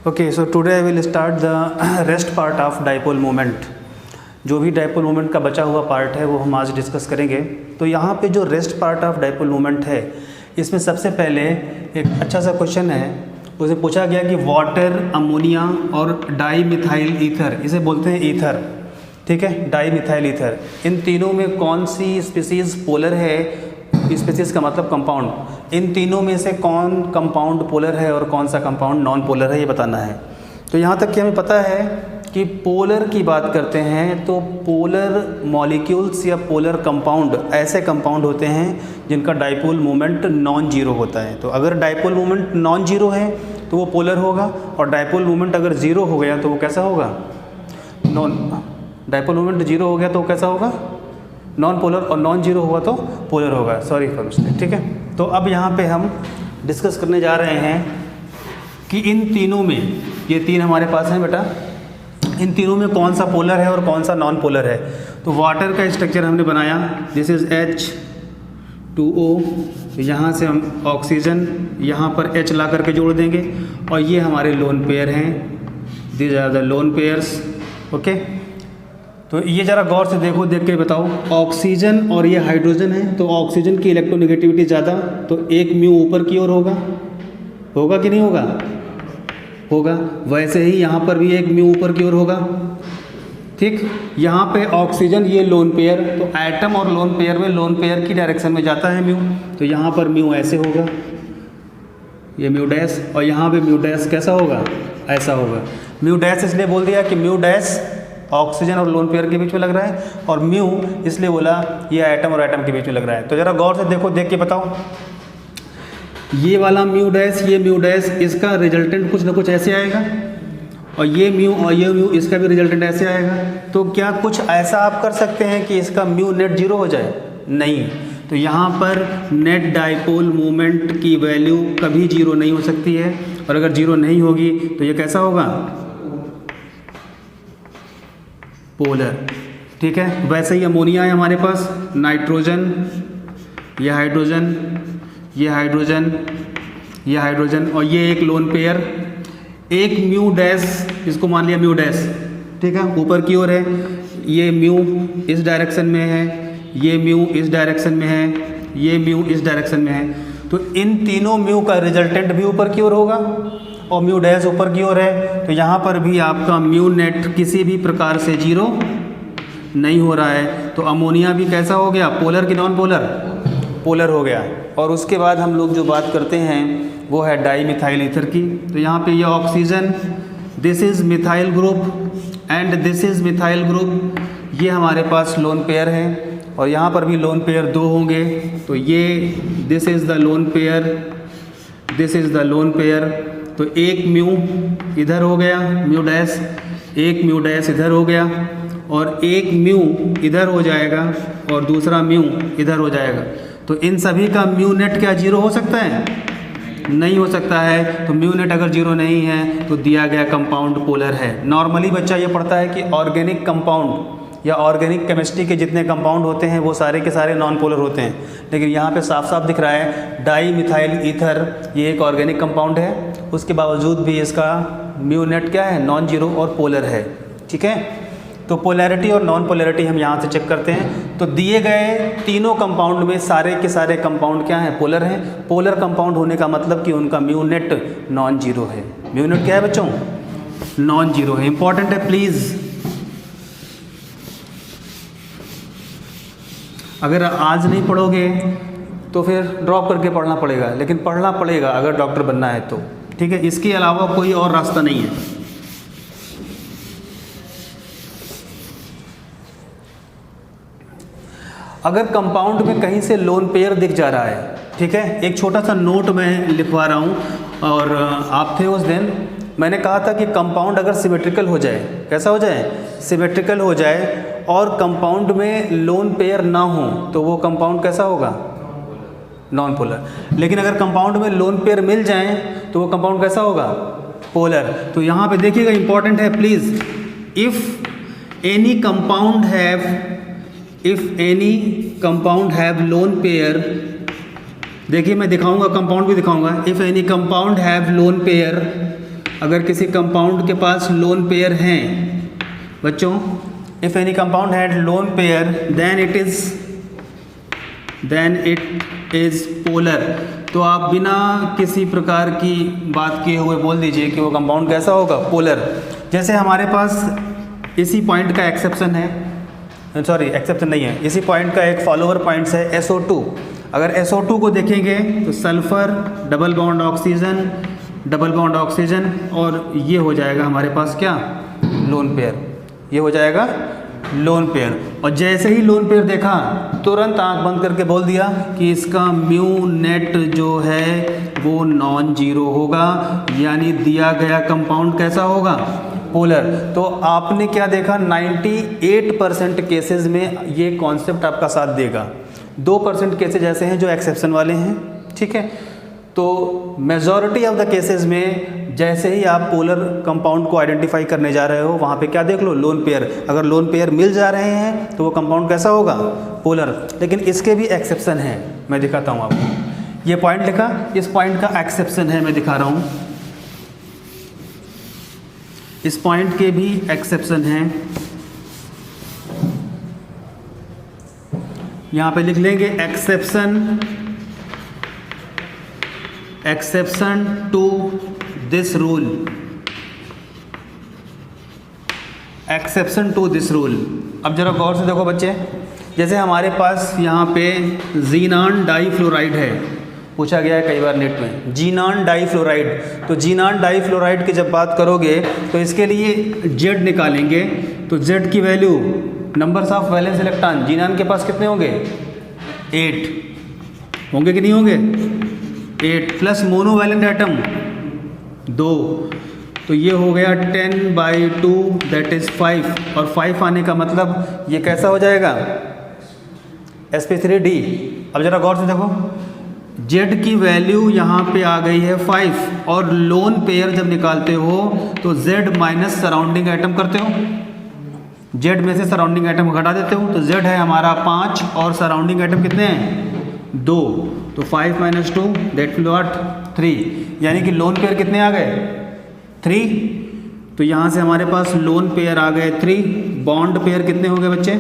Okay, so today I will start the rest part of dipole moment. जो भी dipole moment का बचा हुआ पार्ट है वो हम आज डिस्कस करेंगे। तो यहाँ पे जो rest part of dipole moment है, इसमें सबसे पहले एक अच्छा सा क्वेश्चन है। उसमें पूछा गया कि वाटर, अमोनिया और डाई मिथाइल ईथर, इसे बोलते हैं ईथर, ठीक है, डाई मिथाइल ईथर, इन तीनों में कौन सी स्पीसीज़ पोलर है? स्पीसीज़ का मतलब कंपाउंड। इन तीनों में से कौन कंपाउंड पोलर है और कौन सा कंपाउंड नॉन पोलर है, ये बताना है। तो यहाँ तक कि हमें पता है कि पोलर की बात करते हैं तो पोलर मॉलिक्यूल्स या पोलर कंपाउंड ऐसे कंपाउंड होते हैं जिनका डाइपोल मोमेंट नॉन जीरो होता है। तो अगर डाइपोल मोमेंट नॉन जीरो है तो वो पोलर होगा, और डाइपोल मोमेंट अगर ज़ीरो हो गया तो वो कैसा होगा? डाइपोल मोमेंट जीरो हो गया तो वो कैसा होगा? नॉन पोलर, और नॉन जीरो होगा तो पोलर होगा। सॉरी फॉर मिस्टेक, ठीक है। तो अब यहाँ पे हम डिस्कस करने जा रहे हैं कि इन तीनों में, ये तीन हमारे पास हैं बेटा, इन तीनों में कौन सा पोलर है और कौन सा नॉन पोलर है। तो वाटर का स्ट्रक्चर हमने बनाया, दिस इज़ H2O, यहाँ से हम ऑक्सीजन यहाँ पर H ला करके जोड़ देंगे, और ये हमारे लोन पेयर हैं, these are the lone pairs, okay. तो ये ज़रा गौर से देखो, देख के बताओ, ऑक्सीजन और ये हाइड्रोजन है, तो ऑक्सीजन की इलेक्ट्रोनेगेटिविटी ज़्यादा, तो एक म्यू ऊपर की ओर होगा, होगा कि नहीं होगा? होगा। वैसे ही यहाँ पर भी एक म्यू ऊपर की ओर होगा, ठीक। यहाँ पे ऑक्सीजन, ये लोन पेयर, तो एटम और लोन पेयर में लोन पेयर की डायरेक्शन में जाता है म्यू, तो यहाँ पर म्यू ऐसे होगा, ये म्यू डैश, और यहाँ पे म्यू डैश कैसा होगा? ऐसा होगा। म्यू डैश इसलिए बोल दिया कि म्यू डैश ऑक्सीजन और लोन पेयर के बीच में लग रहा है, और म्यू इसलिए बोला ये एटम और एटम के बीच में लग रहा है। तो ज़रा गौर से देखो, देख के बताओ, ये वाला म्यू डैश, ये म्यू डैश, इसका रिजल्टेंट कुछ ना कुछ ऐसे आएगा, और ये म्यू और ये म्यू, इसका भी रिजल्टेंट ऐसे आएगा। तो क्या कुछ ऐसा आप कर सकते हैं कि इसका म्यू नेट जीरो हो जाए? नहीं। तो यहाँ पर नेट डाइपोल मोमेंट की वैल्यू कभी जीरो नहीं हो सकती है, और अगर जीरो नहीं होगी तो ये कैसा होगा? पोलर, ठीक है। वैसे ही अमोनिया है हमारे पास, नाइट्रोजन, ये हाइड्रोजन, ये हाइड्रोजन, ये हाइड्रोजन, और ये एक लोन पेयर, एक म्यू डैश, इसको मान लिया म्यू डैश, ठीक है, ऊपर की ओर है, ये म्यू इस डायरेक्शन में है, ये म्यू इस डायरेक्शन में है, ये म्यू इस डायरेक्शन में है। तो इन तीनों म्यू का रिजल्टेंट भी ऊपर की ओर होगा, और म्यू डैश ऊपर की ओर है, तो यहाँ पर भी आपका म्यू नेट किसी भी प्रकार से जीरो नहीं हो रहा है। तो अमोनिया भी कैसा हो गया? पोलर कि नॉन पोलर? पोलर हो गया। और उसके बाद हम लोग जो बात करते हैं वो है डाई मिथाइल ईथर की। तो यहाँ पे ये oxygen, this is methyl group and this is methyl group, ये हमारे पास लोन पेयर है, और यहाँ पर भी लोन पेयर दो होंगे। तो ये this is the lone pair, this is the lone pair, तो एक म्यू इधर हो गया, म्यू डैश, एक म्यू डैश इधर हो गया, और एक म्यू इधर हो जाएगा, और दूसरा म्यू इधर हो जाएगा। तो इन सभी का म्यू नेट क्या जीरो हो सकता है? नहीं हो सकता है। तो म्यू नेट अगर जीरो नहीं है तो दिया गया कंपाउंड पोलर है। नॉर्मली बच्चा ये पढ़ता है कि ऑर्गेनिक कंपाउंड या ऑर्गेनिक केमिस्ट्री के जितने कंपाउंड होते हैं वो सारे के सारे नॉन पोलर होते हैं, लेकिन यहाँ पे साफ साफ दिख रहा है डाई मिथाइल ईथर ये एक ऑर्गेनिक कंपाउंड है, उसके बावजूद भी इसका म्यू नेट क्या है? नॉन जीरो और पोलर है, ठीक है। तो पोलैरिटी और नॉन पोलैरिटी हम यहाँ से चेक करते हैं। तो दिए गए तीनों कंपाउंड में सारे के सारे कंपाउंड क्या हैं? पोलर हैं। पोलर कंपाउंड होने का मतलब कि उनका म्यू नेट नॉन जीरो है। म्यू नेट क्या है बच्चों? नॉन जीरो है। इंपॉर्टेंट है प्लीज़। अगर आज नहीं पढ़ोगे तो फिर ड्रॉप करके पढ़ना पड़ेगा, लेकिन पढ़ना पड़ेगा अगर डॉक्टर बनना है तो, ठीक है। इसके अलावा कोई और रास्ता नहीं है। अगर कंपाउंड में कहीं से लोन पेयर दिख जा रहा है, ठीक है, एक छोटा सा नोट मैं लिखवा रहा हूँ, और आप थे उस दिन, मैंने कहा था कि कंपाउंड अगर सिमेट्रिकल हो जाए, कैसा हो जाए? सिमेट्रिकल हो जाए, और कंपाउंड में लोन पेयर ना हो तो वो कंपाउंड कैसा होगा? Non polar. लेकिन अगर कंपाउंड में लोन पेयर मिल जाए तो वो कंपाउंड कैसा होगा? पोलर। तो यहाँ पे देखिएगा, इंपॉर्टेंट है please, if any compound have lone pair, देखिए मैं दिखाऊंगा, कंपाउंड भी दिखाऊंगा, if any compound have lone pair अगर किसी कंपाउंड के पास लोन पेयर हैं बच्चों, if any compound had lone pair then it is polar. तो आप बिना किसी प्रकार की बात किए हुए बोल दीजिए कि वो कंपाउंड कैसा होगा, पोलर। जैसे हमारे पास इसी पॉइंट का एक्सेप्शन है, सॉरी एक्सेप्शन नहीं है, इसी पॉइंट का एक फॉलोअर पॉइंट्स है SO2। अगर SO2 को देखेंगे तो सल्फर डबल बॉन्ड ऑक्सीजन और ये हो जाएगा हमारे पास क्या, लोन पेयर, ये हो जाएगा लोन पेयर। और जैसे ही लोन पेयर देखा तुरंत आंख बंद करके बोल दिया कि इसका म्यू नेट जो है वो नॉन जीरो होगा, यानी दिया गया कंपाउंड कैसा होगा, पोलर। तो आपने क्या देखा, 98% केसेस में ये कॉन्सेप्ट आपका साथ देगा। 2% केसेज ऐसे हैं जो एक्सेप्शन वाले हैं, ठीक है। तो मेजॉरिटी ऑफ द केसेस में जैसे ही आप पोलर कंपाउंड को आइडेंटिफाई करने जा रहे हो, वहाँ पे क्या देख लो, लोन पेयर। अगर लोन पेयर मिल जा रहे हैं तो वो कंपाउंड कैसा होगा, पोलर। लेकिन इसके भी एक्सेप्शन हैं, मैं दिखाता हूँ आपको। ये पॉइंट लिखा, इस पॉइंट का एक्सेप्शन है, मैं दिखा रहा हूँ। इस पॉइंट के भी एक्सेप्शन हैं, यहाँ पे लिख लेंगे exception to this rule, exception to this rule. अब जरा गौर से देखो बच्चे, जैसे हमारे पास यहाँ पे ज़ीनान डाईफ्लोराइड है, पूछा गया है कई बार नेट में, ज़ीनान डाईफ्लोराइड। तो ज़ीनान डाईफ्लोराइड की जब बात करोगे तो इसके लिए Z निकालेंगे, तो Z की value, numbers of valence electron xenon के पास कितने होंगे, 8 होंगे कि नहीं होंगे, 8 प्लस मोनोवैलेंट एटम 2, तो ये हो गया 10/2 दैट इज़ 5, और 5 आने का मतलब ये कैसा हो जाएगा, sp3d। अब जरा गौर से देखो, Z की वैल्यू यहाँ पे आ गई है 5, और लोन पेयर जब निकालते हो तो Z माइनस सराउंडिंग एटम करते हो, Z में से सराउंडिंग एटम घटा देते हो, तो Z है हमारा 5 और सराउंडिंग एटम कितने हैं, 2, तो 5 - 2 दैट विल व्हाट, 3, यानी कि लोन पेयर कितने आ गए, 3। तो यहाँ से हमारे पास लोन पेयर आ गए 3, बॉन्ड पेयर कितने हो गए बच्चे,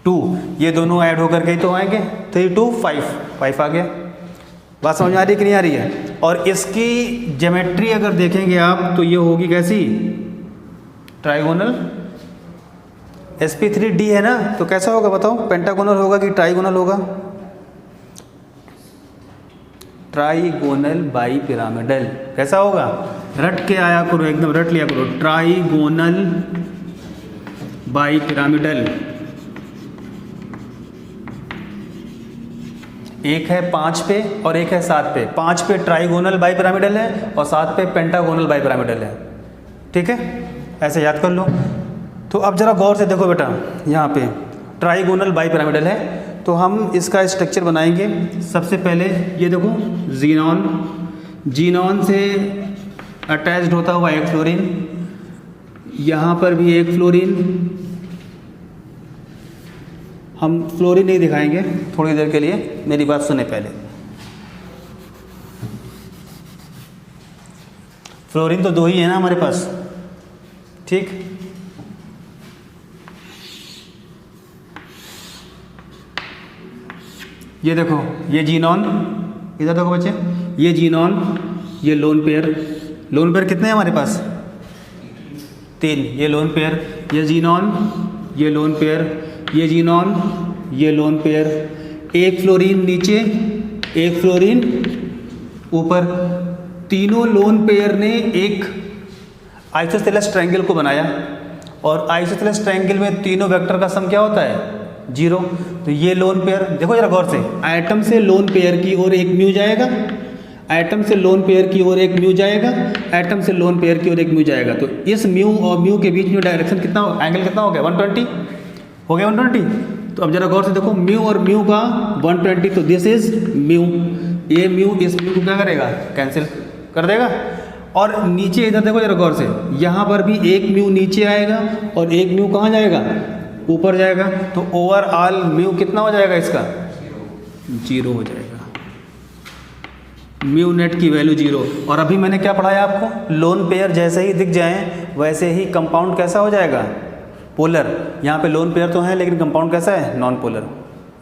2, ये दोनों ऐड होकर के तो आएंगे 3 2 5 आ गया। बात समझ में आ रही है कि नहीं आ रही है। और इसकी ज्योमेट्री अगर देखेंगे आप तो ये होगी कैसी, ट्राइगोनल, sp3d है ना, तो कैसा होगा बताओ, पेंटागोनल होगा कि ट्राइगोनल होगा, ट्राइगोनल बाई पिरामिडल। कैसा होगा, रट के आया करो, एकदम रट लिया करो, ट्राइगोनल बाई पिरामिडल। एक है 5 पे और एक है 7 पे, 5 पे ट्राइगोनल बाई पिरामिडल है और 7 पे पेंटागोनल बाई पिरामिडल है, ठीक है, ऐसे याद कर लो। तो अब जरा गौर से देखो बेटा, यहाँ पे ट्राइगोनल बाई पिरामिडल है, तो हम इसका स्ट्रक्चर बनाएंगे। सबसे पहले ये देखो, जीनॉन से अटैच्ड होता हुआ एक फ्लोरीन, यहाँ पर भी एक फ्लोरीन। हम फ्लोरीन नहीं दिखाएंगे थोड़ी देर के लिए, मेरी बात सुने पहले। फ्लोरीन तो 2 ही है ना हमारे पास, ठीक। ये देखो, ये जीनॉन, इधर देखो बच्चे, ये जीनॉन, ये लोन पेयर। लोन पेयर कितने हैं हमारे पास, 3, ये लोन पेयर, ये जीनॉन, ये लोन पेयर, ये जीनॉन, ये लोन पेयर। एक फ्लोरीन नीचे, एक फ्लोरीन ऊपर, तीनों लोन पेयर ने एक आइसोसेलेस ट्रायंगल को बनाया, और आइसोसेलेस ट्रायंगल में तीनों वेक्टर का सम क्या होता है, 0। तो ये लोन पेयर देखो जरा गौर से, एटम से लोन पेयर की ओर एक म्यू जाएगा, एटम से लोन पेयर की ओर एक म्यू जाएगा, एटम से लोन पेयर की ओर एक म्यू जाएगा। तो इस म्यू और म्यू के बीच में डायरेक्शन कितना, एंगल कितना हो गया, 120 हो गया, 120। तो अब जरा गौर से देखो, म्यू और म्यू का 120, तो दिस इज म्यू, ये म्यू इस म्यू को क्या करेगा, कैंसिल कर देगा। और नीचे इधर देखो जरा गौर से, यहाँ पर भी एक म्यू नीचे आएगा और एक म्यू कहाँ जाएगा, ऊपर जाएगा। तो ओवरऑल म्यू कितना हो जाएगा इसका, 0 हो जाएगा। म्यू नेट की वैल्यू 0। और अभी मैंने क्या पढ़ाया आपको, लोन पेयर जैसे ही दिख जाएं वैसे ही कंपाउंड कैसा हो जाएगा, पोलर। यहाँ पे लोन पेयर तो है लेकिन कंपाउंड कैसा है, नॉन पोलर।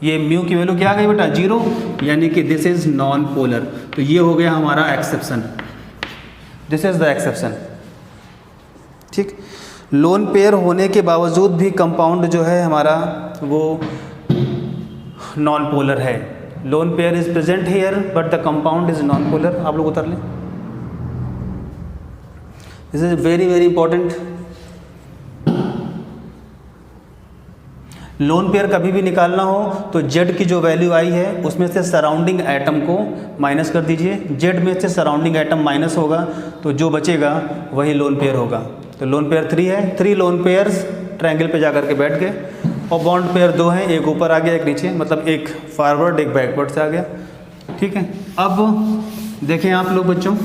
ये म्यू की वैल्यू क्या आ गई बेटा, 0, यानी कि दिस इज नॉन पोलर। तो ये हो गया हमारा exception, this is the exception. ठीक, लोन पेयर होने के बावजूद भी कंपाउंड जो है हमारा वो नॉन पोलर है। Lone pair is present here but the compound is non polar. आप लोग उतर लें, this is very very important. Lone pair कभी भी निकालना हो तो जेड की जो वैल्यू आई है उसमें से सराउंडिंग एटम को माइनस कर दीजिए। जेड में से सराउंडिंग एटम माइनस होगा तो जो बचेगा वही लोन पेयर होगा। तो लोन पेयर 3 है, 3 लोन पेयर्स ट्रायंगल पे जाकर के बैठ गए। और बॉन्ड पेयर 2 हैं, एक ऊपर आ गया एक नीचे, मतलब एक फॉरवर्ड एक बैकवर्ड से आ गया। ठीक है, अब देखें आप लोग बच्चों,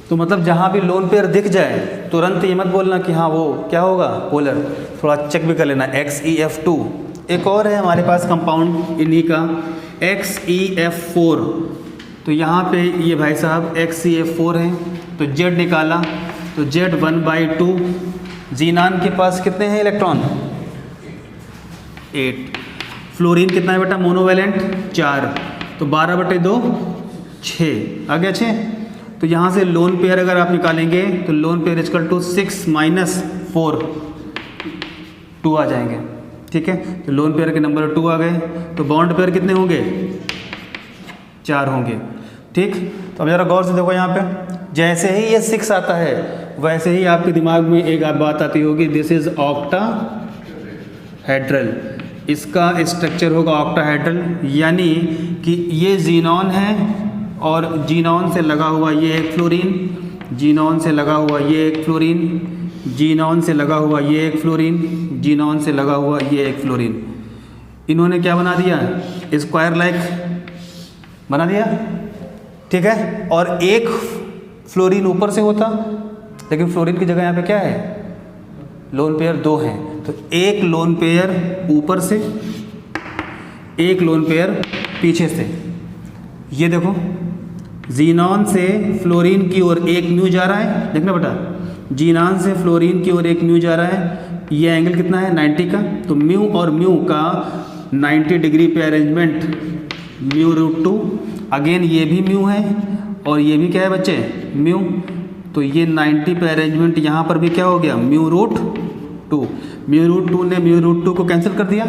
तो मतलब जहाँ भी लोन पेयर दिख जाए तुरंत ये मत बोलना कि हाँ वो क्या होगा, पोलर। थोड़ा चेक भी कर लेना। XeF2 एक और है हमारे पास कंपाउंड इन्हीं का, XeF4। तो यहाँ पे ये भाई साहब XeF4 है, तो Z निकाला तो Z 1/2। जीनान के पास कितने हैं इलेक्ट्रॉन, 8। फ्लोरीन कितना है बेटा, मोनोवैलेंट 4, तो 12/2 6 आ गया 6। तो यहाँ से लोन पेयर अगर आप निकालेंगे तो लोन पेयर इक्वल टू 6 - 4 2 आ जाएंगे। ठीक है, तो लोन पेयर के नंबर 2 आ गए। तो बॉन्ड पेयर कितने होंगे, 4 होंगे। ठीक, तो अब जरा गौर से देखो, यहाँ पे जैसे ही ये 6 आता है वैसे ही आपके दिमाग में एक बात आती होगी, दिस इज ऑक्टाहेड्रल। इसका स्ट्रक्चर होगा ऑक्टाहेड्रल, यानी कि ये जीनॉन है और जीनॉन से लगा हुआ ये एक फ्लोरीन, जीनॉन से लगा हुआ ये एक फ्लोरीन, जीनॉन से लगा हुआ ये एक फ्लोरीन, जीनॉन से लगा हुआ ये एक फ्लोरीन। इन्होंने क्या बना दिया, स्क्वायर लाइक बना दिया। ठीक है, और एक फ्लोरीन ऊपर से होता, लेकिन फ्लोरीन की जगह यहाँ पे क्या है, लोन पेयर 2 हैं। तो एक लोन पेयर ऊपर से, एक लोन पेयर पीछे से। ये देखो, जीनॉन से फ्लोरीन की ओर एक म्यू जा रहा है, देखना बेटा, जीनॉन से फ्लोरीन की ओर एक म्यू जा रहा है। ये एंगल कितना है, 90 का। तो म्यू और म्यू का 90 डिग्री पे अरेंजमेंट, μ√2। अगेन ये भी म्यू है और ये भी क्या है बच्चे, म्यू। तो ये 90 पे अरेंजमेंट यहाँ पर भी क्या हो गया, μ√2। μ√2 ने μ√2 को कैंसिल कर दिया।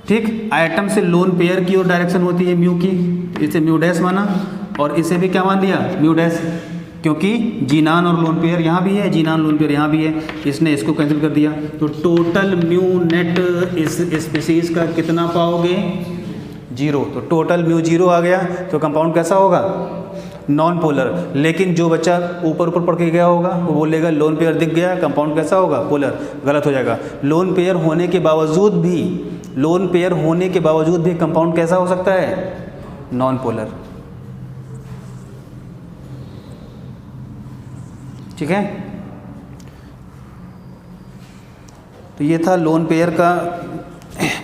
ठीक, एटम से लोन पेयर की ओर डायरेक्शन होती है म्यू की, इसे म्यू डैश माना, और इसे भी क्या मान लिया, म्यू डैश, क्योंकि जीनान और लोन पेयर यहाँ भी है, जीनान लोन पेयर यहाँ भी है, इसने इसको कैंसिल कर दिया। तो टोटल म्यू नेट इस स्पीसीज का कितना पाओगे, 0। तो टोटल म्यू 0 आ गया। तो कंपाउंड कैसा होगा, नॉन पोलर। लेकिन जो बच्चा ऊपर ऊपर पढ़ के गया होगा वो बोलेगा लोन पेयर दिख गया, कंपाउंड कैसा होगा, पोलर। गलत हो जाएगा। लोन पेयर होने के बावजूद भी, लोन पेयर होने के बावजूद भी कंपाउंड कैसा हो सकता है, नॉन पोलर। ठीक है, तो ये था लोन पेयर का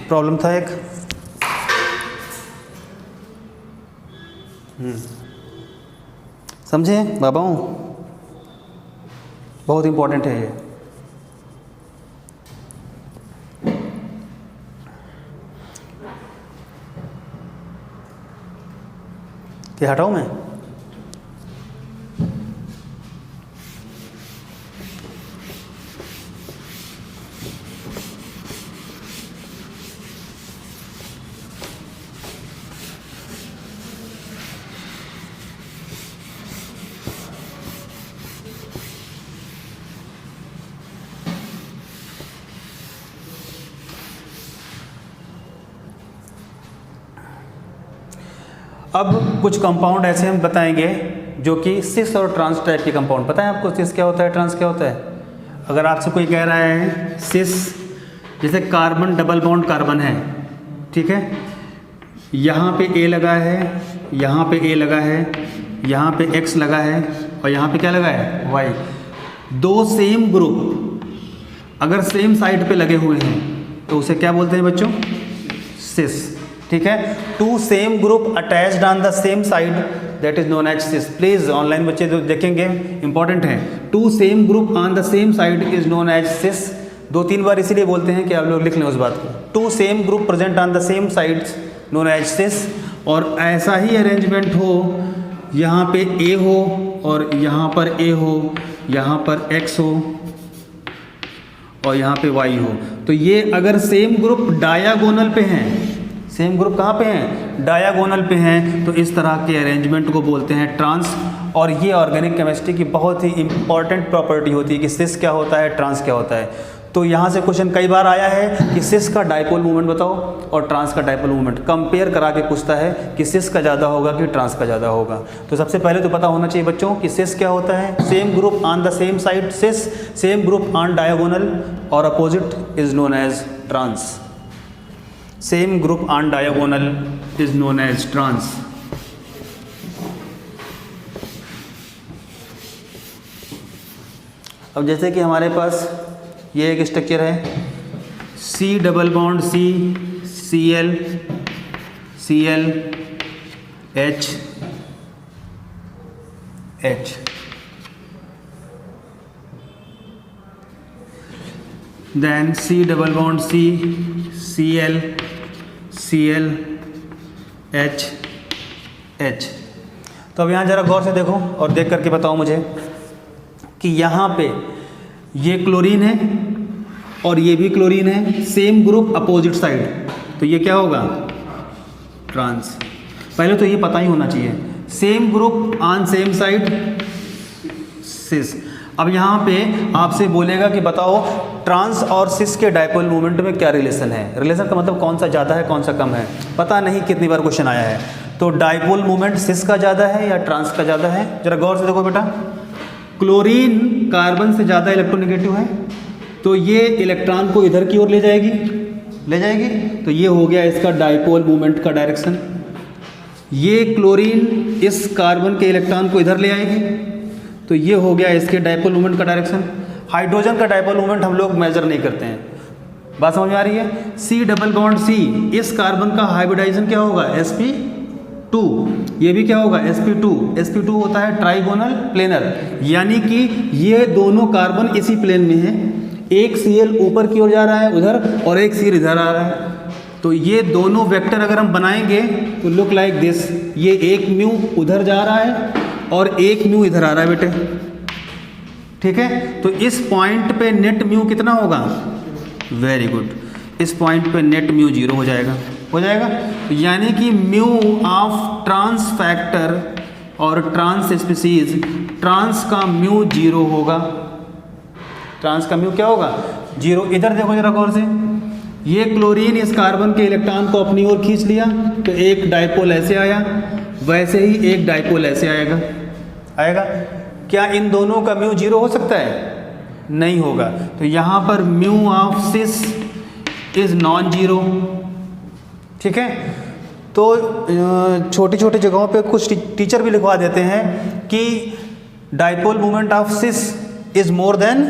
प्रॉब्लम था एक। समझे बाबाओं, बहुत इंपॉर्टेंट है ये। क्या हटाऊं मैं, अब कुछ कंपाउंड ऐसे हम बताएंगे जो कि सिस और ट्रांस टाइप के कंपाउंड। पता है आपको सिस क्या होता है, ट्रांस क्या होता है? अगर आपसे कोई कह रहा है सिस, जैसे कार्बन डबल बॉन्ड कार्बन है, ठीक है, यहाँ पे ए लगा है, यहाँ पे ए लगा है, यहाँ पे एक्स लगा है और यहाँ पे क्या लगा है, वाई। दो सेम ग्रुप अगर सेम साइड पे लगे हुए हैं तो उसे क्या बोलते हैं बच्चों? सिस। ठीक है, two same group attached on the same side that is known as cis. Please online बच्चे जो देखेंगे इंपॉर्टेंट है, two same group on the same side is known as cis. 2-3 बार इसीलिए बोलते हैं कि आप लोग लिख लें उस बात को। Two same group present on the same sides known as cis. और ऐसा ही अरेंजमेंट हो, यहाँ पे ए हो और यहाँ पर ए हो, यहाँ पर एक्स हो और यहाँ पे वाई हो, तो ये अगर सेम ग्रुप डायागोनल पे हैं, सेम ग्रुप कहाँ पे हैं? डायागोनल पे हैं, तो इस तरह के अरेंजमेंट को बोलते हैं ट्रांस। और ये ऑर्गेनिक केमिस्ट्री की बहुत ही इंपॉर्टेंट प्रॉपर्टी होती है कि सिस क्या होता है, ट्रांस क्या होता है। तो यहाँ से क्वेश्चन कई बार आया है कि सिस का डायपोल मूवमेंट बताओ और ट्रांस का डायपोल मूवमेंट, कंपेयर करा के पूछता है कि सिस का ज़्यादा होगा कि ट्रांस का ज़्यादा होगा। तो सबसे पहले तो पता होना चाहिए बच्चों कि सिस क्या होता है। Same group on the same side cis, same group on diagonal और opposite is known as trans. Same group on diagonal is known as trans. अब जैसे कि हमारे पास ये एक स्ट्रक्चर है, C double bond C, Cl, Cl, H, H। Then C double bond C, Cl, Cl, H, H। तो अब यहाँ ज़रा गौर से देखो और देख करके बताओ मुझे कि यहाँ पे ये क्लोरीन है और ये भी क्लोरीन है, सेम ग्रुप अपोजिट साइड, तो ये क्या होगा? ट्रांस। पहले तो ये पता ही होना चाहिए, same group on same side cis. अब यहाँ पे आपसे बोलेगा कि बताओ ट्रांस और सिस के डायपोल मूवमेंट में क्या रिलेशन है। रिलेशन का मतलब कौन सा ज़्यादा है कौन सा कम है, पता नहीं कितनी बार क्वेश्चन आया है। तो डायपोल मूवमेंट सिस का ज़्यादा है या ट्रांस का ज़्यादा है? जरा गौर से देखो बेटा, क्लोरीन कार्बन से ज़्यादा इलेक्ट्रोनेगेटिव है, तो ये इलेक्ट्रॉन को इधर की ओर ले जाएगी, तो ये हो गया इसका डायपोल मूवमेंट का डायरेक्शन। ये क्लोरीन इस कार्बन के इलेक्ट्रॉन को इधर ले आएगी, तो ये हो गया इसके डायपोल मूवमेंट का डायरेक्शन। हाइड्रोजन का डायपोल मूवमेंट हम लोग मेजर नहीं करते हैं, बात समझ में आ रही है? C डबल बॉन्ड C, इस कार्बन का हाइब्रिडाइजेशन क्या होगा? sp2, ये भी क्या होगा? sp2। sp2 होता है ट्राइगोनल प्लेनर, यानी कि ये दोनों कार्बन इसी प्लेन में है, एक Cl ऊपर की ओर जा रहा है उधर और एक Cl इधर आ रहा है। तो ये दोनों वेक्टर अगर हम बनाएंगे तो लुक लाइक दिस, ये एक म्यू उधर जा रहा है और एक म्यू इधर आ रहा है बेटे, ठीक है? तो इस पॉइंट पे नेट म्यू कितना होगा? वेरी गुड, इस पॉइंट पे नेट म्यू 0 हो जाएगा, यानी कि म्यू ऑफ ट्रांस फैक्टर और ट्रांस स्पीसीज, ट्रांस का म्यू 0 होगा। ट्रांस का म्यू क्या होगा? 0। इधर देखो जरा गौर से, ये क्लोरीन इस कार्बन के इलेक्ट्रॉन को अपनी ओर खींच लिया, तो एक डायपोल ऐसे आया, वैसे ही एक डायपोल ऐसे आएगा। क्या इन दोनों का म्यू 0 हो सकता है? नहीं होगा। तो यहाँ पर mu of cis is non zero, ठीक है? तो छोटी छोटी जगहों पे कुछ टीचर भी लिखवा देते हैं कि dipole movement of cis is more than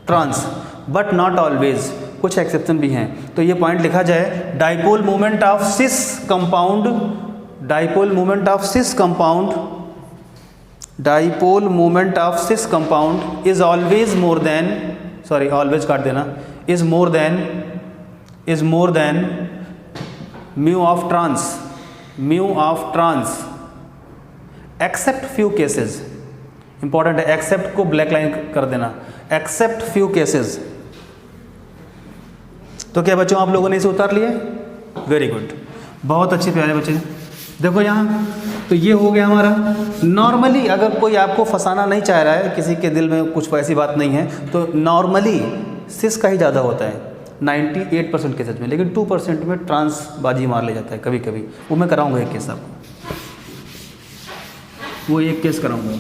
trans, but not always, कुछ एक्सेप्शन भी हैं। तो ये पॉइंट लिखा जाए, dipole movement of cis compound, dipole movement of cis compound, dipole movement of cis compound is always more than, sorry always काट देना, is more than mu of trans, except few cases. Important है, except को black line कर देना, accept few cases. तो क्या बच्चों आप लोगों ने इसे उतार लिया? वेरी गुड, बहुत अच्छे प्यारे बच्चे। देखो यहाँ, तो ये हो गया हमारा। नॉर्मली अगर कोई आपको फंसाना नहीं चाह रहा है, किसी के दिल में कुछ वैसी बात नहीं है, तो नॉर्मली सिस का ही ज़्यादा होता है 98% केसेज में, लेकिन 2% में ट्रांस बाजी मार ले जाता है कभी कभी। वो मैं कराऊंगा एक केस आपको, वो एक केस कराऊंगा।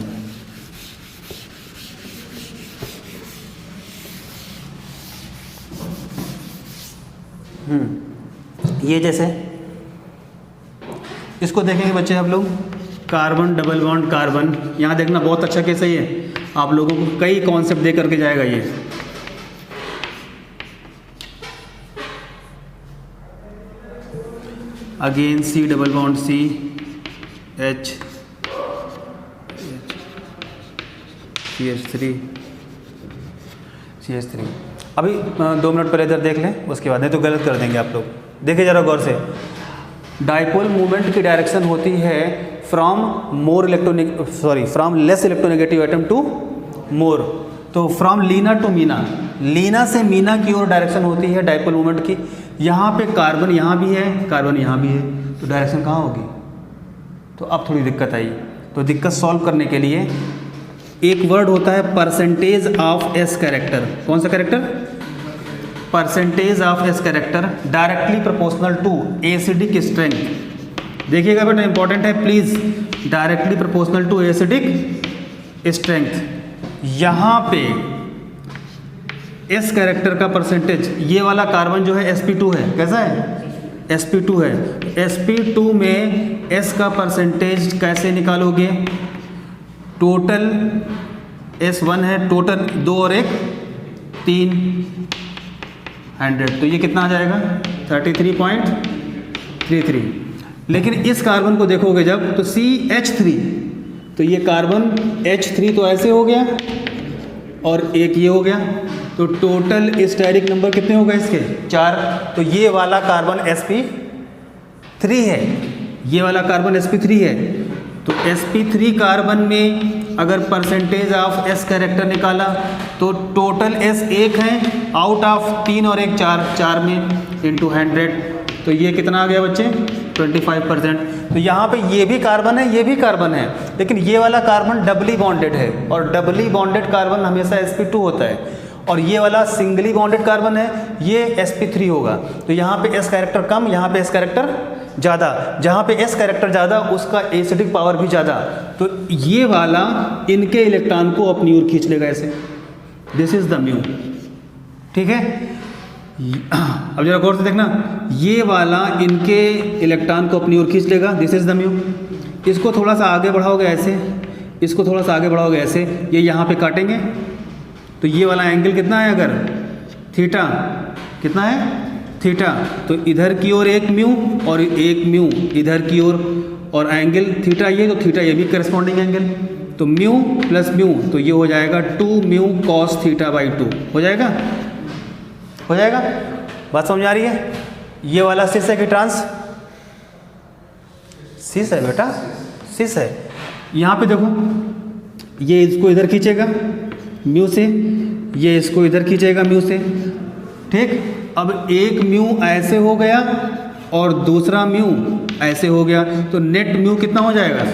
ये जैसे इसको देखेंगे बच्चे आप लोग, कार्बन डबल बॉन्ड कार्बन, यहाँ देखना बहुत अच्छा केस है ये, आप लोगों को कई कॉन्सेप्ट दे करके जाएगा ये। Again C double bond C H CH3 अभी 2 मिनट पहले इधर देख लें, उसके बाद नहीं तो गलत कर देंगे आप लोग। देखिए ज़रा गौर से, डाइपोल मूवमेंट की डायरेक्शन होती है from less electronegative atom to more. तो फ्रॉम लीना टू मीना, लीना से मीना की ओर डायरेक्शन होती है डाइपोल मूवमेंट की। यहाँ पे कार्बन यहाँ भी है, कार्बन यहाँ भी है, तो डायरेक्शन कहाँ होगी? तो अब थोड़ी दिक्कत आई। तो दिक्कत सॉल्व करने के लिए एक वर्ड होता है परसेंटेज ऑफ एस कैरेक्टर। कौन सा character? Percentage of s character directly proportional to acidic strength. देखिएगा बेटा, इंपॉर्टेंट है please, directly proportional to acidic strength. यहाँ पे एस कैरेक्टर का परसेंटेज, ये वाला कार्बन जो है sp2 है, कैसा है? sp2 है। sp2 में s का परसेंटेज कैसे निकालोगे? टोटल S1 है, टोटल 2 और 1 300, तो ये कितना आ जाएगा? 33.33। लेकिन इस कार्बन को देखोगे जब, तो CH3, तो ये कार्बन H3 तो ऐसे हो गया और एक ये हो गया, तो टोटल स्टेरिक नंबर कितने हो गए इसके? 4। तो ये वाला कार्बन sp3 है, ये वाला कार्बन sp3 है। तो sp3 कार्बन में अगर परसेंटेज ऑफ s कैरेक्टर निकाला तो टोटल s 1 है, आउट ऑफ 3 और 1 4 में इंटू 100, तो ये कितना आ गया बच्चे? 25%। तो यहाँ पे ये भी कार्बन है, ये भी कार्बन है, लेकिन ये वाला कार्बन डबली बॉन्डेड है, और डबली बॉन्डेड कार्बन हमेशा sp2 होता है, और ये वाला सिंगली बॉन्डेड कार्बन है, ये sp3 होगा। तो यहाँ पे s कैरेक्टर कम, यहाँ पे s कैरेक्टर ज़्यादा। जहाँ पे s कैरेक्टर ज़्यादा उसका एसिडिक पावर भी ज़्यादा, तो ये वाला इनके इलेक्ट्रॉन को अपनी ओर खींच लेगा ऐसे। दिस इज द म्यू, ठीक है। अब जरा गौर से देखना, ये वाला इनके इलेक्ट्रॉन को अपनी ओर खींच लेगा, दिस इज द म्यू। इसको थोड़ा सा आगे बढ़ाओगे ऐसे, इसको थोड़ा सा आगे बढ़ाओगे ऐसे, ये यहाँ पे काटेंगे, तो ये वाला एंगल कितना है? अगर थीटा कितना है? थीटा, तो इधर की ओर एक म्यू और एक म्यू इधर की ओर, और एंगल थीटा ये, तो थीटा ये भी करस्पॉन्डिंग एंगल, तो म्यू प्लस म्यू, तो ये हो जाएगा 2 म्यू कॉस थीटा बाई 2 हो जाएगा। हो जाएगा, बात समझ आ रही है? ये वाला सिस है कि ट्रांस? सिस है बेटा, सिस है। यहाँ पे देखो, ये इसको इधर खींचेगा म्यू से, ये इसको इधर खींचेगा म्यू से, ठीक। अब एक म्यू ऐसे हो गया और दूसरा म्यू ऐसे हो गया, तो नेट म्यू कितना हो जाएगा?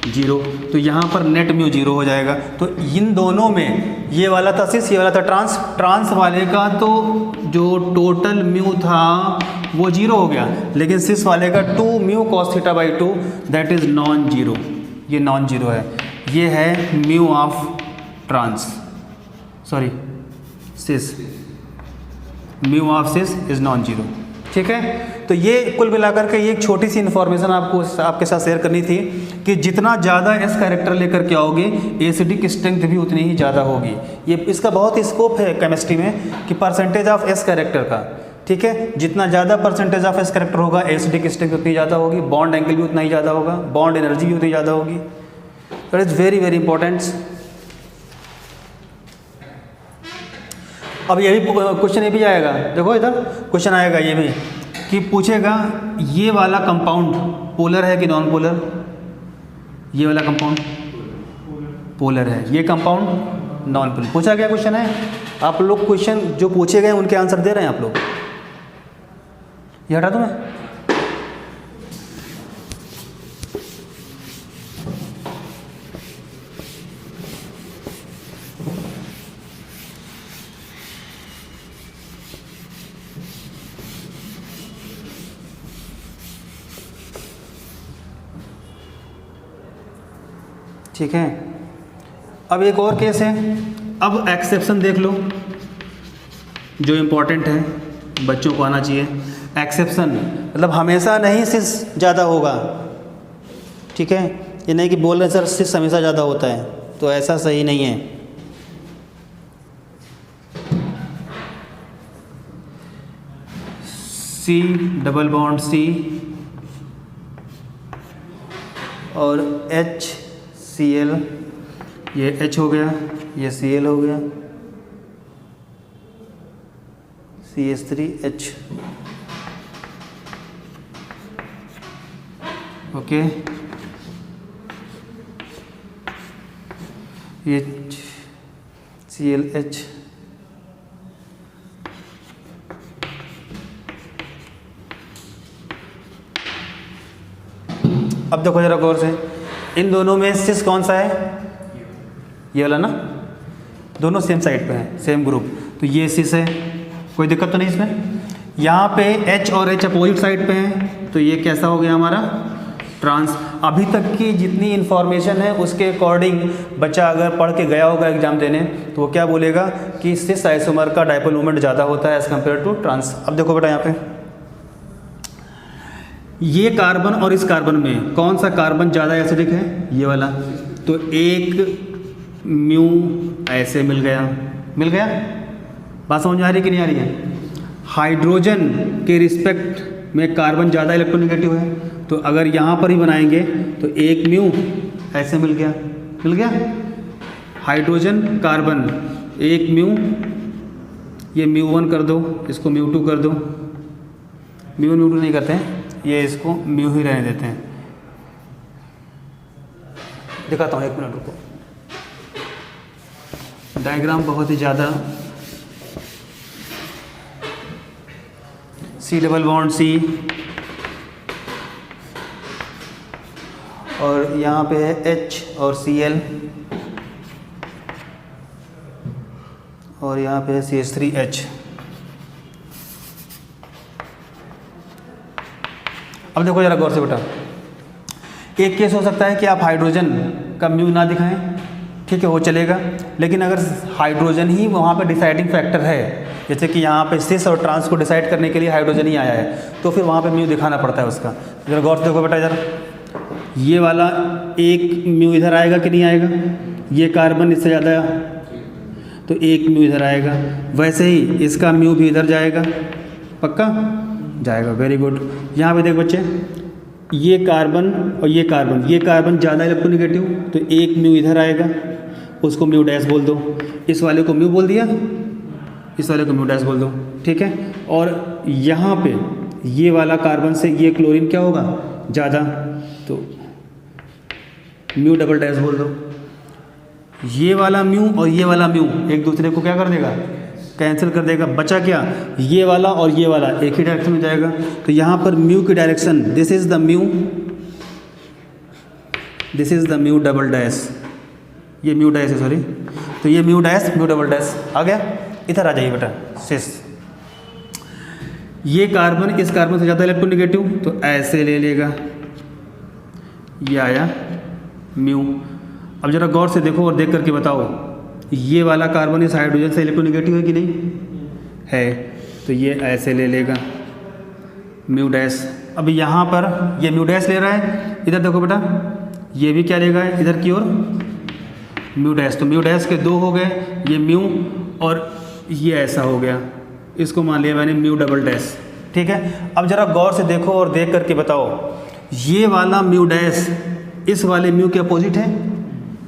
0। तो यहाँ पर नेट म्यू 0 हो जाएगा। तो इन दोनों में, ये वाला था सिस, ये वाला था ट्रांस। ट्रांस वाले का तो जो टोटल म्यू था वो 0 हो गया, लेकिन सिस वाले का 2 mu cos theta by 2 that is non zero, ये नॉन जीरो है। ये है mu of trans, sorry cis, mu of cis is non zero, ठीक है। तो ये कुल मिलाकर के ये एक छोटी सी इन्फॉर्मेशन आपके साथ शेयर करनी थी कि जितना ज़्यादा एस कैरेक्टर लेकर के आओगे एसिडिक स्ट्रेंथ भी उतनी ही ज़्यादा होगी। ये इसका बहुत स्कोप है केमिस्ट्री में कि परसेंटेज ऑफ एस कैरेक्टर का, ठीक है। जितना ज़्यादा परसेंटेज ऑफ एस कैरेक्टर होगा एसिडिक स्ट्रेंथ उतनी ज़्यादा होगी, बॉन्ड एंगल भी उतना ही ज़्यादा होगा, बॉन्ड एनर्जी भी उतनी ज़्यादा होगी। That is very very important. अब ये भी क्वेश्चन ये भी आएगा, देखो इधर क्वेश्चन आएगा ये भी कि पूछेगा ये वाला कंपाउंड पोलर है कि नॉन पोलर। ये वाला कंपाउंड पोलर है, ये कंपाउंड नॉन पोलर। पूछा गया क्वेश्चन है, आप लोग क्वेश्चन जो पूछे गए उनके आंसर दे रहे हैं आप लोग। ये हटा दूँ मैं? ठीक है। अब एक और केस है, अब एक्सेप्शन देख लो जो इम्पोर्टेंट है, बच्चों को आना चाहिए। एक्सेप्शन मतलब हमेशा नहीं सिस ज़्यादा होगा, ठीक है। ये नहीं कि बोल रहे सर सिस हमेशा ज़्यादा होता है, तो ऐसा सही नहीं है। C डबल बॉन्ड C और HCl, ये H हो गया, ये Cl हो गया, CH3H। ओके, ये ClH, अब देखो जरा गौर से, इन दोनों में सिस कौन सा है? ये वाला ना, दोनों सेम साइड पे हैं, सेम ग्रुप, तो ये सिस है, कोई दिक्कत तो नहीं इसमें। यहाँ पे H और H अपोजिट साइड पे हैं, तो ये कैसा हो गया हमारा? ट्रांस। अभी तक की जितनी इन्फॉर्मेशन है उसके अकॉर्डिंग बच्चा अगर पढ़ के गया होगा एग्जाम देने तो वो क्या बोलेगा कि सिस आइसोमर का डायपोल मोमेंट ज़्यादा होता है एज़ कम्पेयर टू ट्रांस। अब देखो बेटा यहाँ पे ये कार्बन और इस कार्बन में कौन सा कार्बन ज़्यादा एसिडिक है? ये वाला। तो एक म्यू ऐसे मिल गया, मिल गया। बात समझ में आ रही है कि नहीं आ रही है? हाइड्रोजन के रिस्पेक्ट में कार्बन ज़्यादा इलेक्ट्रोनेगेटिव है, तो अगर यहाँ पर ही बनाएंगे तो एक म्यू ऐसे मिल गया, मिल गया। हाइड्रोजन कार्बन एक म्यू, ये म्यू 1 कर दो, इसको म्यू 2 कर दो। म्यू 2 नहीं करते हैं, ये इसको म्यू ही रहने देते हैं। दिखाता हूँ, एक मिनट रुको। डायग्राम बहुत ही ज़्यादा, C डबल बॉन्ड C, और यहाँ पे है H और Cl, और यहाँ पे है CH3H। अब देखो जरा गौर से बेटा, एक केस हो सकता है कि आप हाइड्रोजन का म्यू ना दिखाएं, ठीक है, वो चलेगा। लेकिन अगर हाइड्रोजन ही वहाँ पे डिसाइडिंग फैक्टर है, जैसे कि यहाँ पे सिस और ट्रांस को डिसाइड करने के लिए हाइड्रोजन ही आया है, तो फिर वहाँ पे म्यू दिखाना पड़ता है उसका। जरा गौर से देखो बेटा, जरा ये वाला एक म्यू इधर आएगा कि नहीं आएगा? ये कार्बन इससे ज़्यादा, तो एक म्यू इधर आएगा। वैसे ही इसका म्यू भी इधर जाएगा, पक्का जाएगा। Very good. यहाँ पे देख बच्चे, ये कार्बन और ये कार्बन ज़्यादा इलेक्ट्रोनेगेटिव, तो एक म्यू इधर आएगा, उसको म्यू डैश बोल दो। इस वाले को म्यू बोल दिया, इस वाले को म्यू डैश बोल दो, ठीक है। और यहाँ पे ये वाला कार्बन से ये क्लोरीन क्या होगा? ज़्यादा, तो म्यू डबल डैश बोल दो। ये वाला म्यू और ये वाला म्यू एक दूसरे को क्या कर देगा? कैंसिल कर देगा। बचा क्या? ये वाला और ये वाला एक ही डायरेक्शन में जाएगा। तो यहाँ पर म्यू की direction, this is the mu, this is the mu double dash, ये म्यू डैश है, सॉरी, तो ये mu dash mu double dash आ गया। इधर आ जाइए बेटा, सिस। ये कार्बन इस कार्बन से ज़्यादा इलेक्ट्रोनेगेटिव, तो ऐसे ले लेगा, ये आया म्यू। अब जरा गौर से देखो और देख करके बताओ, ये वाला कार्बन इस हाइड्रोजन से इलेक्ट्रोनेगेटिव है कि नहीं है? तो ये ऐसे ले लेगा, म्यू डैश। अब यहाँ पर ये म्यू डैश ले रहा है, इधर देखो बेटा, ये भी क्या लेगा इधर की ओर? Mu dash. तो म्यू डैश के दो हो गए, ये म्यू और ये ऐसा हो गया, इसको मान लिया मैंने म्यू डबल डैश, ठीक है। अब जरा गौर से देखो और देख करके बताओ, ये वाला म्यू डैश इस वाले म्यू के अपोजिट है,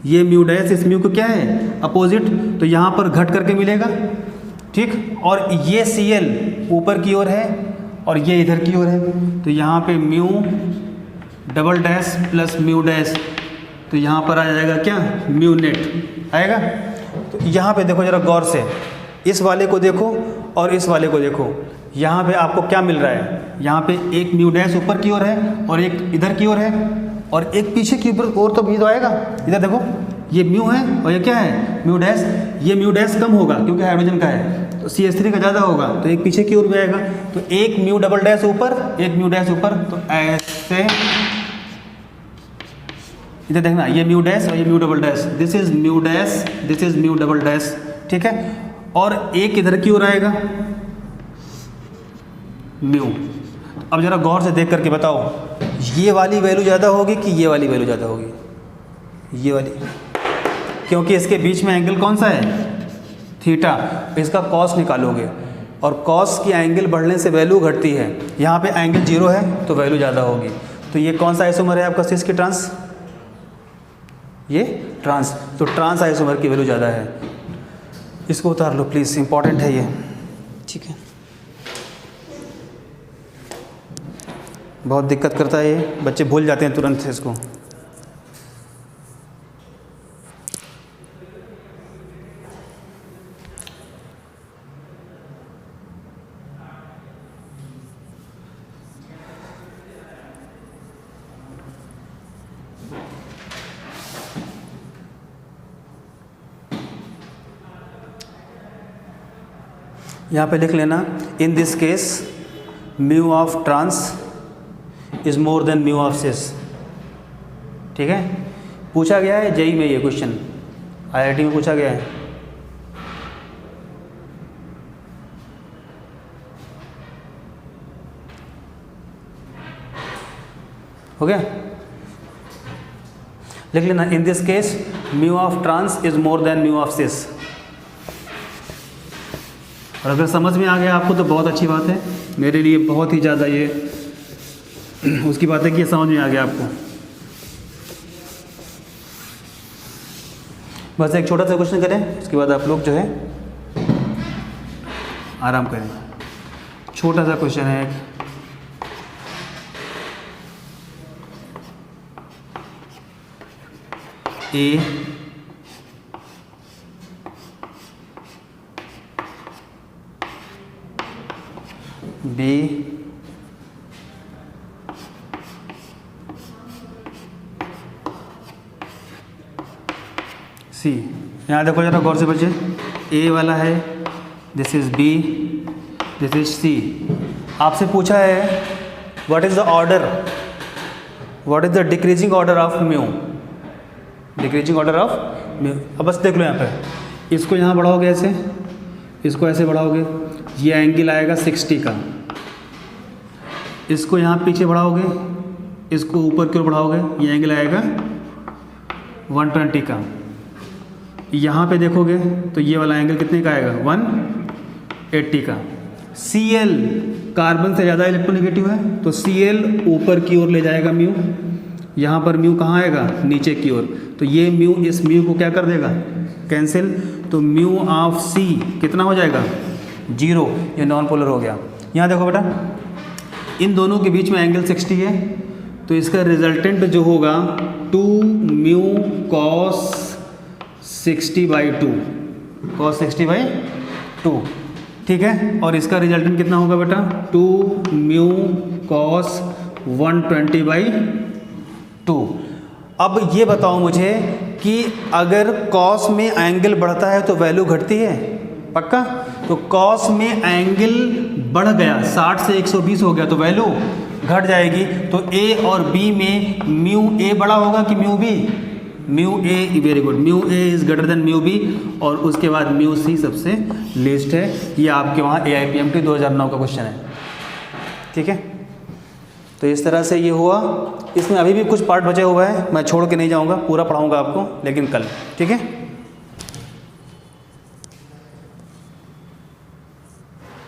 ये म्यू डैश इस म्यू को क्या है? अपोजिट, तो यहाँ पर घट करके मिलेगा, ठीक। और ये Cl ऊपर की ओर है और ये इधर की ओर है, तो यहाँ पे mu double dash plus mu dash, तो यहाँ पर आ जाएगा क्या? म्यू नेट आएगा। तो यहाँ पे देखो जरा गौर से, इस वाले को देखो और इस वाले को देखो, यहाँ पे आपको क्या मिल रहा है? यहाँ पे एक म्यू डैश ऊपर की ओर है और एक इधर की ओर है और एक पीछे की ओर तो भी तो आएगा। इधर देखो, ये म्यू है और ये क्या है? Mu dash. ये म्यू डैश कम होगा क्योंकि हाइड्रोजन का है, तो CH3 का ज़्यादा होगा, तो एक पीछे की ओर भी आएगा। तो एक म्यू डबल डैश ऊपर, एक म्यू डैश ऊपर, तो ऐसे इधर देखना, ये म्यू डैश और ये mu double dash, this is mu dash, this is mu double dash, ठीक है। और एक इधर की ओर आएगा म्यू। अब जरा गौर से देख करके बताओ, ये वाली वैल्यू ज़्यादा होगी कि ये वाली वैल्यू ज़्यादा होगी? ये वाली, क्योंकि इसके बीच में एंगल कौन सा है? थीटा। इसका कॉस निकालोगे और कॉस की एंगल बढ़ने से वैल्यू घटती है। यहाँ पे एंगल 0 है तो वैल्यू ज़्यादा होगी। तो ये कौन सा आइसोमर है आपका सिस की ट्रांस? ये ट्रांस, तो ट्रांस आइसोमर की वैल्यू ज़्यादा है। इसको उतार लो प्लीज़, इंपॉर्टेंट है ये, ठीक है। बहुत दिक्कत करता है ये, बच्चे भूल जाते हैं तुरंत इसको। यहाँ पे लिख लेना, in this case mu of trans is more than mu of cis, ठीक है। पूछा गया है जेई में, ये क्वेश्चन आईआईटी में पूछा गया है। हो गया, लिख लेना, in this case mu of trans is more than mu of cis. और अगर समझ में आ गया आपको तो बहुत अच्छी बात है, मेरे लिए बहुत ही ज़्यादा ये उसकी बात है कि ये समझ में आ गया आपको। बस एक छोटा सा क्वेश्चन करें, उसके बाद आप लोग जो है आराम करें। छोटा सा क्वेश्चन है एक, ए बी सी। यहाँ देखो जरा गौर से बच्चे, ए वाला है, this is B, this is C. आपसे पूछा है what is the order, what is the decreasing order of mu, decreasing order of mu. अब बस देख लो यहाँ पे, इसको यहाँ बढ़ाओगे ऐसे, इसको ऐसे बढ़ाओगे, ये एंगल आएगा 60 का। इसको यहाँ पीछे बढ़ाओगे, इसको ऊपर की ओर बढ़ाओगे, ये एंगल आएगा 120 का। यहाँ पे देखोगे तो ये वाला एंगल कितने का आएगा, 180 का। Cl कार्बन से ज़्यादा इलेक्ट्रोनेगेटिव है, तो Cl ऊपर की ओर ले जाएगा म्यू, यहाँ पर म्यू कहाँ आएगा, नीचे की ओर। तो ये म्यू इस म्यू को क्या कर देगा, कैंसिल। तो म्यू ऑफ C कितना हो जाएगा, 0, ये नॉन पोलर हो गया। यहाँ देखो बेटा, इन दोनों के बीच में एंगल 60 है, तो इसका रिजल्टेंट जो होगा 2 म्यू कॉस 60/2, कॉस 60/2, ठीक है। और इसका रिजल्टेंट कितना होगा बेटा, 2 म्यू कॉस 120/2। अब ये बताओ मुझे कि अगर कॉस में एंगल बढ़ता है तो वैल्यू घटती है, पक्का। तो कॉस में एंगल बढ़ गया, 60 से 120 हो गया, तो वैल्यू घट जाएगी। तो ए और बी में म्यू ए बड़ा होगा कि mu B, mu A, very good, mu A is greater than mu B, और उसके बाद म्यू सी सबसे लीस्ट है। ये आपके वहाँ AIPMT 2009 का क्वेश्चन है, ठीक है। तो इस तरह से ये हुआ। इसमें अभी भी कुछ पार्ट बचा हुआ है, मैं छोड़ के नहीं जाऊँगा, पूरा पढ़ाऊँगा आपको, लेकिन कल, ठीक है।